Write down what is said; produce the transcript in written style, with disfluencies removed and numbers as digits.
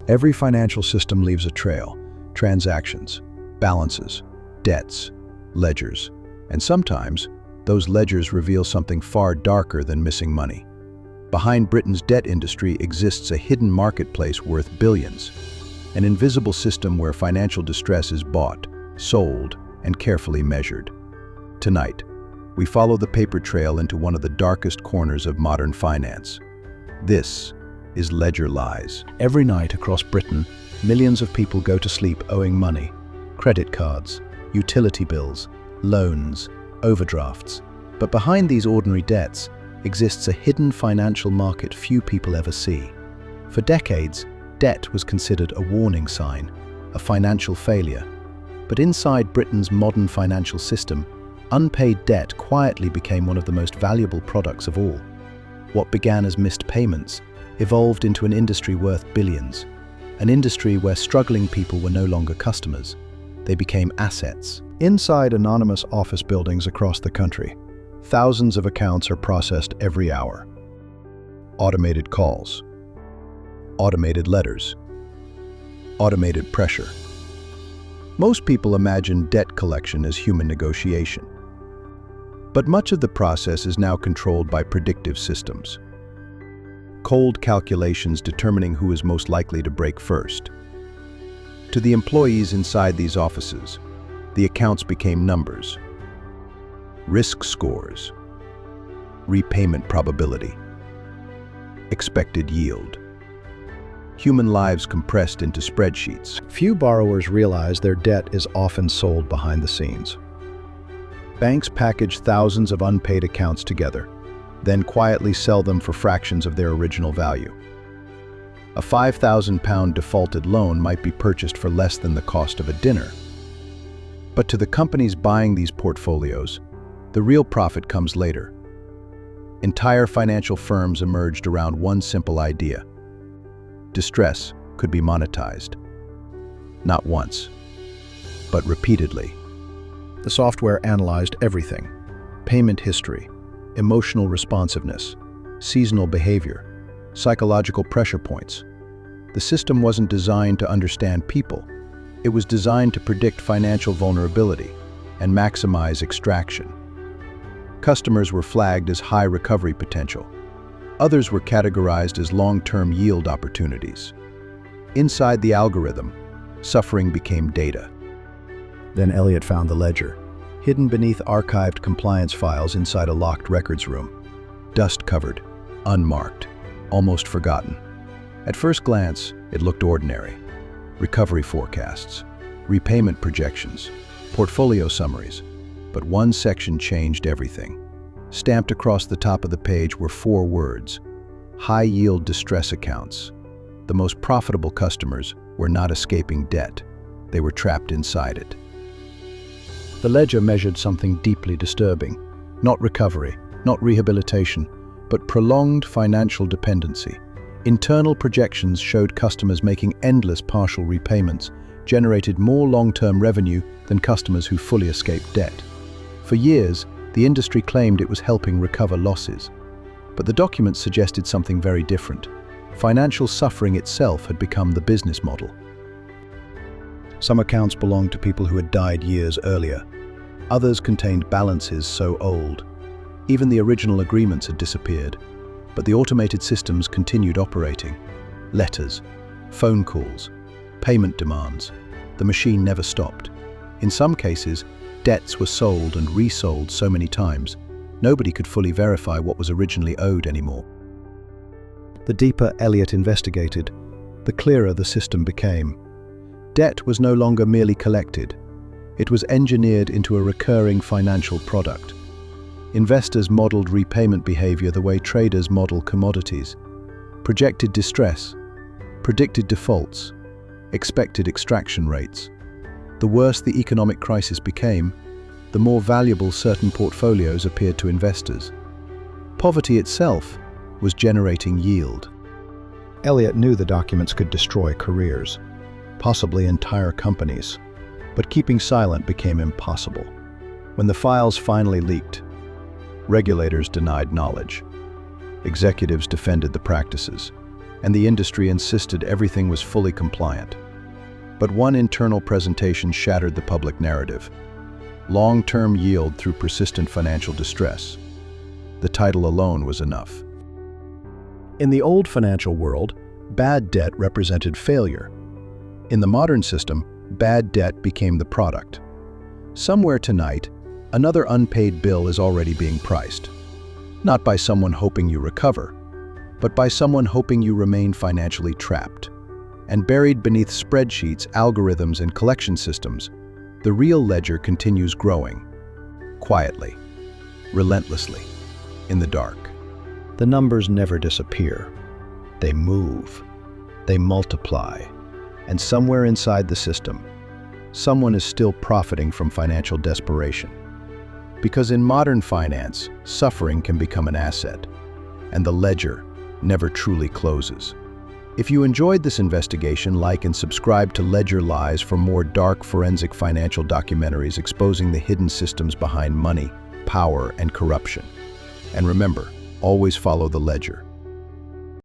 Every financial system leaves a trail: transactions, balances, debts, ledgers, and sometimes those ledgers reveal something far darker than missing money. Behind Britain's debt industry exists a hidden marketplace worth billions, an invisible system where financial distress is bought, sold, and carefully measured. Tonight, we follow the paper trail into one of the darkest corners of modern finance. This is Ledger Lies. Every night across Britain, millions of people go to sleep owing money: credit cards, utility bills, loans, overdrafts. But behind these ordinary debts exists a hidden financial market few people ever see. For decades, debt was considered a warning sign, a financial failure. But inside Britain's modern financial system, unpaid debt quietly became one of the most valuable products of all. What began as missed payments evolved into an industry worth billions, an industry where struggling people were no longer customers. They became assets. Inside anonymous office buildings across the country, thousands of accounts are processed every hour. Automated calls, automated letters, automated pressure. Most people imagine debt collection as human negotiation. But much of the process is now controlled by predictive systems. Cold calculations determining who is most likely to break first. To the employees inside these offices, the accounts became numbers. Risk scores, repayment probability, expected yield. Human lives compressed into spreadsheets. Few borrowers realize their debt is often sold behind the scenes. Banks package thousands of unpaid accounts together, then quietly sell them for fractions of their original value. A £5,000 defaulted loan might be purchased for less than the cost of a dinner. But to the companies buying these portfolios, the real profit comes later. Entire financial firms emerged around one simple idea: distress could be monetized. Not once, but repeatedly. The software analyzed everything: payment history, emotional responsiveness, seasonal behavior, psychological pressure points. The system wasn't designed to understand people. It was designed to predict financial vulnerability and maximize extraction. Customers were flagged as high recovery potential. Others were categorized as long-term yield opportunities. Inside the algorithm, suffering became data. Then Elliot found the ledger, hidden beneath archived compliance files inside a locked records room. Dust-covered, unmarked, almost forgotten. At first glance, it looked ordinary. Recovery forecasts, repayment projections, portfolio summaries. But one section changed everything. Stamped across the top of the page were 4 words: high-yield distress accounts. The most profitable customers were not escaping debt. They were trapped inside it. The ledger measured something deeply disturbing. Not recovery, not rehabilitation, but prolonged financial dependency. Internal projections showed customers making endless partial repayments generated more long-term revenue than customers who fully escaped debt. For years, the industry claimed it was helping recover losses. But the documents suggested something very different. Financial suffering itself had become the business model. Some accounts belonged to people who had died years earlier. Others contained balances so old. Even the original agreements had disappeared. But the automated systems continued operating. Letters, phone calls, payment demands. The machine never stopped. In some cases, debts were sold and resold so many times, nobody could fully verify what was originally owed anymore. The deeper Elliot investigated, the clearer the system became. Debt was no longer merely collected. It was engineered into a recurring financial product. Investors modeled repayment behavior the way traders model commodities, projected distress, predicted defaults, expected extraction rates. The worse the economic crisis became, the more valuable certain portfolios appeared to investors. Poverty itself was generating yield. Elliot knew the documents could destroy careers, possibly entire companies, but keeping silent became impossible. When the files finally leaked, regulators denied knowledge. Executives defended the practices. and the industry insisted everything was fully compliant. But one internal presentation shattered the public narrative: long-term yield through persistent financial distress. The title alone was enough. In the old financial world, bad debt represented failure. In the modern system, bad debt became the product. Somewhere tonight, another unpaid bill is already being priced. Not by someone hoping you recover, but by someone hoping you remain financially trapped. And buried beneath spreadsheets, algorithms, and collection systems, the real ledger continues growing. Quietly, relentlessly, in the dark. The numbers never disappear. They move. They multiply. And somewhere inside the system, someone is still profiting from financial desperation. Because in modern finance, suffering can become an asset, and the ledger never truly closes. If you enjoyed this investigation, like and subscribe to Ledger Lies for more dark forensic financial documentaries exposing the hidden systems behind money, power, and corruption. And remember, always follow the ledger.